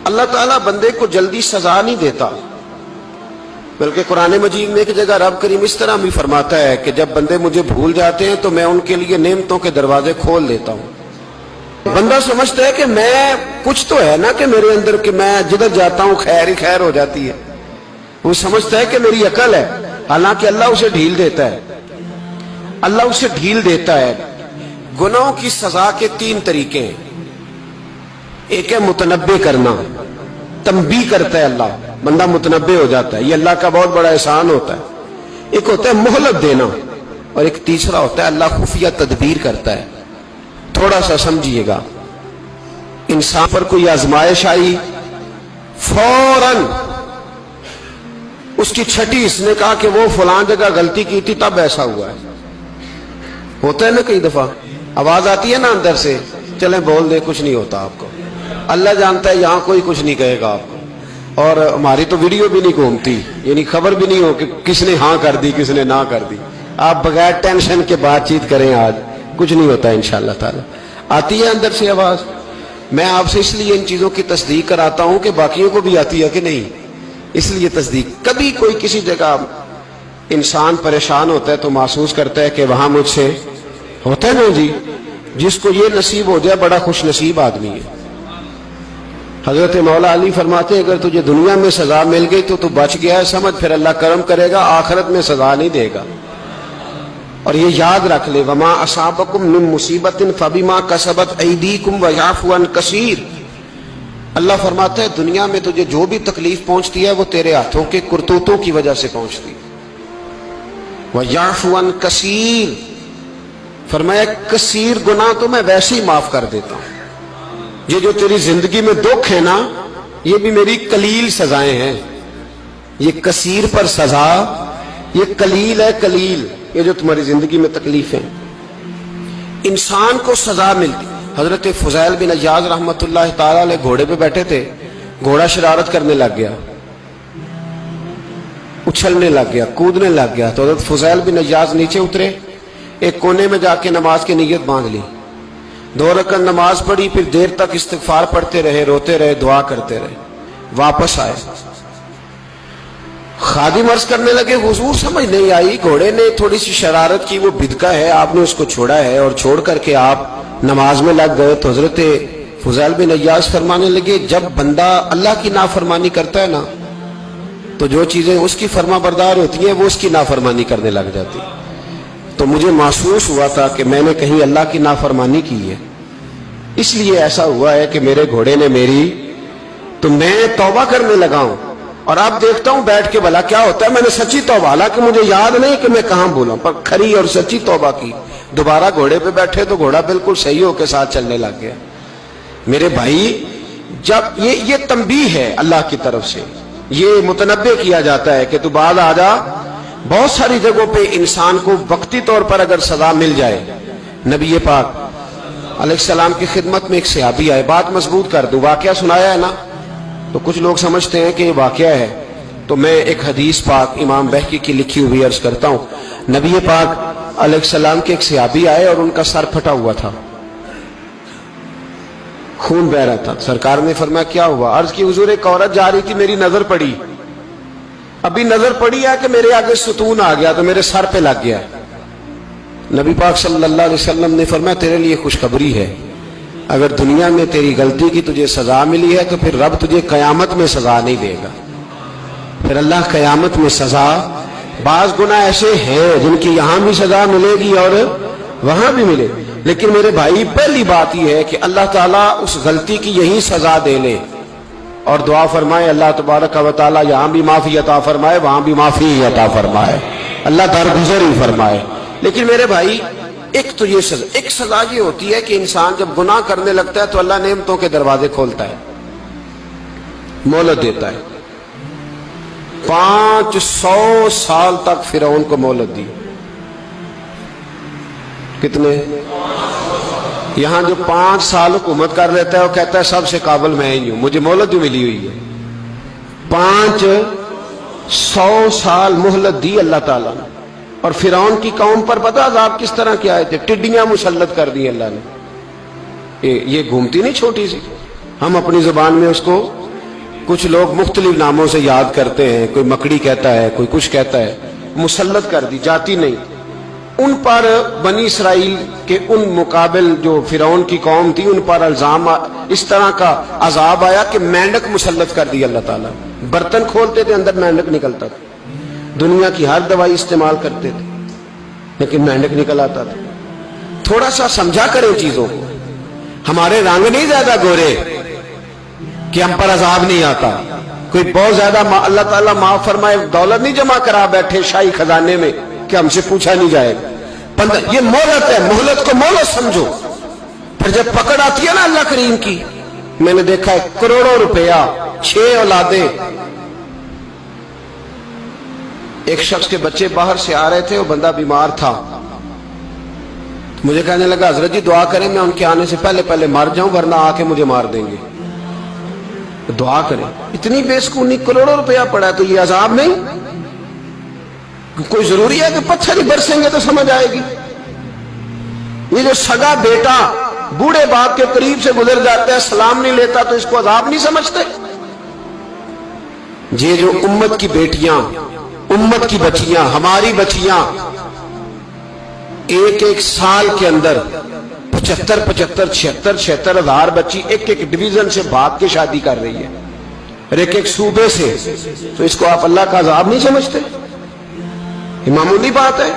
اللہ تعالیٰ بندے کو جلدی سزا نہیں دیتا، بلکہ قرآن مجید میں ایک جگہ رب کریم اس طرح بھی فرماتا ہے کہ جب بندے مجھے بھول جاتے ہیں تو میں ان کے لیے نعمتوں کے دروازے کھول دیتا ہوں۔ بندہ سمجھتا ہے کہ میں کچھ تو ہے نا کہ میرے اندر کہ میں جدھر جاتا ہوں خیر ہی خیر ہو جاتی ہے، وہ سمجھتا ہے کہ میری عقل ہے، حالانکہ اللہ اسے ڈھیل دیتا ہے۔ اللہ اسے ڈھیل دیتا ہے۔ گناہوں کی سزا کے 3 طریقے ہیں۔ ایک ہے متنبع کرنا، تنبیہ کرتا ہے اللہ، بندہ متنبع ہو جاتا ہے، یہ اللہ کا بہت بڑا احسان ہوتا ہے۔ ایک ہوتا ہے مہلت دینا، اور ایک تیسرا ہوتا ہے اللہ خفیہ تدبیر کرتا ہے۔ تھوڑا سا سمجھیے گا، انسان پر کوئی آزمائش آئی، فوراً اس کی چھٹی اس نے کہا کہ وہ فلاں جگہ غلطی کی تھی تب ایسا ہوا ہے۔ ہوتا ہے نا کئی دفعہ آواز آتی ہے نا اندر سے، چلیں بول دیں کچھ نہیں ہوتا آپ کو، اللہ جانتا ہے یہاں کوئی کچھ نہیں کہے گا آپ کو، اور ہماری تو ویڈیو بھی نہیں گھومتی، یعنی خبر بھی نہیں ہو کہ کس نے ہاں کر دی کس نے نہ کر دی۔ آپ بغیر ٹینشن کے بات چیت کریں، آج کچھ نہیں ہوتا انشاءاللہ تعالی۔ آتی ہے اندر سے آواز؟ میں آپ سے اس لیے ان چیزوں کی تصدیق کراتا ہوں کہ باقیوں کو بھی آتی ہے کہ نہیں، اس لیے تصدیق۔ کبھی کوئی کسی جگہ انسان پریشان ہوتا ہے تو محسوس کرتا ہے کہ وہاں مجھ سے ہوتا ہے نا جی، جس کو یہ نصیب ہو جائے بڑا خوش نصیب آدمی ہے۔ حضرت مولا علی فرماتے ہیں اگر تجھے دنیا میں سزا مل گئی تو بچ گیا ہے، سمجھ پھر اللہ کرم کرے گا، آخرت میں سزا نہیں دے گا۔ اور یہ یاد رکھ لے، وما اصابکم من مصیبت فبما کسبت ایدیکم ویعفو عن کثیر۔ اللہ فرماتا ہے دنیا میں تجھے جو بھی تکلیف پہنچتی ہے وہ تیرے ہاتھوں کے کرتوتوں کی وجہ سے پہنچتی ہے۔ ویعفو عن کثیر، فرمایا کثیر گناہ تو میں ویسے ہی معاف کر دیتا ہوں۔ یہ جو تیری زندگی میں دکھ ہے نا، یہ بھی میری قلیل سزائیں ہیں۔ یہ کثیر پر سزا، یہ قلیل ہے، قلیل یہ جو تمہاری زندگی میں تکلیفیں۔ انسان کو سزا ملتی۔ حضرت فضیل بن عیاض رحمۃ اللہ تعالی علیہ گھوڑے پہ بیٹھے تھے، گھوڑا شرارت کرنے لگ گیا، اچھلنے لگ گیا، کودنے لگ گیا، تو حضرت فضیل بن عیاض نیچے اترے، ایک کونے میں جا کے نماز کی نیت باندھ لی، 2 رکعت نماز پڑھی، پھر دیر تک استغفار پڑھتے رہے، روتے رہے، دعا کرتے رہے، واپس آئے۔ خادم عرض کرنے لگے حضور سمجھ نہیں آئی، گھوڑے نے تھوڑی سی شرارت کی، وہ بدکا ہے، آپ نے اس کو چھوڑا ہے اور چھوڑ کر کے آپ نماز میں لگ گئے۔ تو حضرت فضیل بن عیاض فرمانے لگے جب بندہ اللہ کی نافرمانی کرتا ہے نا تو جو چیزیں اس کی فرما بردار ہوتی ہیں وہ اس کی نافرمانی کرنے لگ جاتی۔ تو مجھے محسوس ہوا تھا کہ میں نے کہیں اللہ کی نافرمانی کی ہے، اس لیے ایسا ہوا ہے کہ میرے گھوڑے نے میری، تو میں توبہ کرنے لگا ہوں، اور اب دیکھتا ہوں بیٹھ کے بھلا کیا ہوتا ہے۔ میں نے سچی توبہ، حالانکہ مجھے یاد نہیں کہ میں کہاں بولا، پر کھری اور سچی توبہ کی۔ دوبارہ گھوڑے پہ بیٹھے تو گھوڑا بالکل صحیح ہو کے ساتھ چلنے لگ گیا۔ میرے بھائی جب یہ تنبیہ ہے اللہ کی طرف سے، یہ متنبع کیا جاتا ہے کہ تو بعد آ جا۔ بہت ساری جگہوں پہ انسان کو وقتی طور پر اگر سزا مل جائے، نبی پاک علیہ السلام کی خدمت میں ایک صحابی آئے، بات مضبوط کر دوں، واقعہ سنایا ہے نا تو کچھ لوگ سمجھتے ہیں کہ یہ واقعہ ہے، تو میں ایک حدیث پاک امام بہقی کی لکھی ہوئی عرض کرتا ہوں۔ نبی پاک علیہ السلام کے ایک صحابی آئے اور ان کا سر پھٹا ہوا تھا، خون بہ رہا تھا۔ سرکار نے فرمایا کیا ہوا؟ عرض کی حضور ایک عورت جا رہی تھی، میری نظر پڑی، ابھی نظر پڑی ہے کہ میرے آگے ستون آ گیا تو میرے سر پہ لگ گیا۔ نبی پاک صلی اللہ علیہ وسلم نے فرمایا تیرے لیے خوشخبری ہے، اگر دنیا میں تیری غلطی کی تجھے سزا ملی ہے تو پھر رب تجھے قیامت میں سزا نہیں دے گا۔ پھر اللہ قیامت میں سزا، بعض گناہ ایسے ہیں جن کی یہاں بھی سزا ملے گی اور وہاں بھی ملے، لیکن میرے بھائی پہلی بات یہ ہے کہ اللہ تعالیٰ اس غلطی کی یہی سزا دے لے، اور دعا فرمائے اللہ تبارک و تعالیٰ یہاں بھی معافی عطا فرمائے، وہاں بھی معافی عطا فرمائے، اللہ درگزر ہی فرمائے۔ لیکن میرے بھائی ایک تو یہ سزا، ایک سزا یہ ہوتی ہے کہ انسان جب گناہ کرنے لگتا ہے تو اللہ نعمتوں کے دروازے کھولتا ہے، مہلت دیتا ہے۔ 500 سال تک فرعون کو مہلت دی۔ کتنے؟ یہاں جو 5 سال حکومت کر لیتا ہے وہ کہتا ہے سب سے قابل میں ہی ہوں، مجھے مہلت بھی ملی ہوئی ہے۔ 500 سال مہلت دی اللہ تعالیٰ نے، اور فرعون کی قوم پر پتہ عذاب کس طرح کیا ہے؟ ٹڈیاں مسلط کر دی اللہ نے۔ یہ گھومتی نہیں چھوٹی سی، ہم اپنی زبان میں اس کو کچھ لوگ مختلف ناموں سے یاد کرتے ہیں، کوئی مکڑی کہتا ہے، کوئی کچھ کہتا ہے، مسلط کر دی جاتی نہیں ان پر بنی اسرائیل کے ان مقابل جو فرعون کی قوم تھی ان پر الزام اس طرح کا عذاب آیا کہ مینڈک مسلط کر دی اللہ تعالیٰ. برتن کھولتے تھے اندر مینڈک نکلتا تھا، دنیا کی ہر دوائی استعمال کرتے تھے لیکن مینڈک نکل آتا تھا. تھوڑا سا سمجھا کریں چیزوں کو. ہمارے رنگ نہیں زیادہ گورے کہ ہم پر عذاب نہیں آتا. کوئی بہت زیادہ اللہ تعالیٰ معاف فرمائے دولت نہیں جمع کرا بیٹھے شاہی خزانے میں کہ ہم سے پوچھا نہیں جائے گا. یہ مہلت ہے، مہلت کو مہلت سمجھو. پھر جب پکڑ آتی ہے نا اللہ کریم کی، میں نے دیکھا ہے کروڑوں روپیہ 6 اولادیں. ایک شخص کے بچے باہر سے آ رہے تھے، وہ بندہ بیمار تھا، مجھے کہنے لگا حضرت جی دعا کریں میں ان کے آنے سے پہلے مر جاؤں ورنہ آ کے مجھے مار دیں گے. دعا کریں. اتنی بے سکونی، کروڑوں روپیہ پڑا ہے تو یہ عذاب نہیں؟ کوئی ضروری ہے کہ پتھر ہی برسیں گے تو سمجھ آئے گی؟ یہ جو سگا بیٹا بوڑھے باپ کے قریب سے گزر جاتا ہے سلام نہیں لیتا تو اس کو عذاب نہیں سمجھتے؟ یہ جو امت کی بیٹیاں، امت کی بچیاں، ہماری بچیاں ایک سال کے اندر 75,000 ہزار بچی ایک ڈویژن سے بھاگ کے شادی کر رہی ہے اور ایک صوبے سے، تو اس کو آپ اللہ کا عذاب نہیں سمجھتے؟ یہ معمولی بات ہے.